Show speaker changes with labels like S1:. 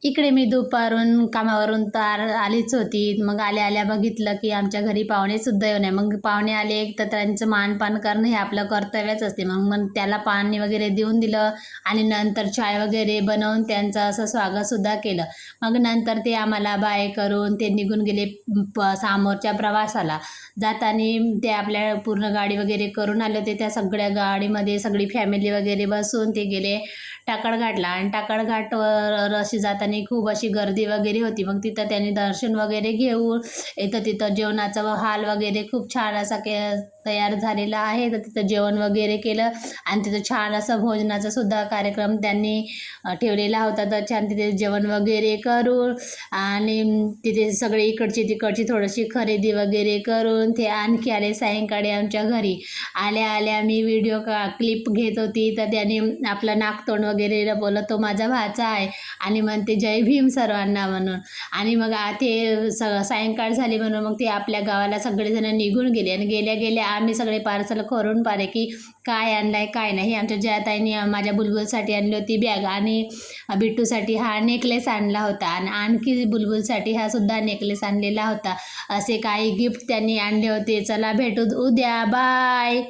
S1: इकडे मी दुपारून कामावरून तर आलीच होती. मग आल्या आल्या बघितलं की आमच्या घरी पाहुणे सुद्धा येऊन आहे. मग पाहुणे आले तर त्यांचं मानपान करणं हे आपलं कर्तव्यच असते. मग मग त्याला पाणी वगैरे देऊन दिलं आणि नंतर चाय वगैरे बनवून त्यांचं असं स्वागत सुद्धा केलं. मग नंतर ते आम्हाला बाय करून ते निघून गेले समोरच्या प्रवासाला. जाताना ते आपल्या पूर्ण गाडी वगैरे करून आले होते. त्या सगळ्या गाडीमध्ये सगळी फॅमिली वगैरे बसून ते गेले टाकळघाटला. आणि टाकळघाटवर अशी जाताना खूप अशी गर्दी वगैरे होती. मग तिथं त्यांनी दर्शन वगैरे घेऊन तिथं जेवणाचा हाल वगैरे खूप छान असा तयार झालेला आहे. तर तिथं जेवण वगैरे केलं आणि तिथं छान असं भोजनाचा सुद्धा कार्यक्रम त्यांनी ठेवलेला होता. तर छान तिथे जेवण वगैरे करून आणि तिथे सगळे इकडची तिकडची थोडीशी खरेदी वगैरे करून ते आणखी आले सायंकाळी आमच्या घरी. आल्या आल्या मी व्हिडिओ क्लिप घेत होती तर त्याने आपलं नाकतोंड वगैरे बोलत, तो माझा भाचा आहे आणि म्हणते जय भीम सर्वांना म्हणून. आणि मग ते सायंकाळ झाली म्हणून मग ते आपल्या गावाला सगळेजण निघून गेले. आणि गेल्या गेल्या आम्ही सगळे पार्सल करून पाहिले की काय आणलाय काय नाही. आमच्या जयाताईंनी माझ्या बुलबुलसाठी आणली होती बॅग आणि बिट्टूसाठी हा नेकलेस आणला होता आणि आणखी बुलबुलसाठी हा सुद्धा नेकलेस आणलेला होता. असे काही गिफ्ट त्यांनी आणले होते. चला भेटू उद्या, बाय.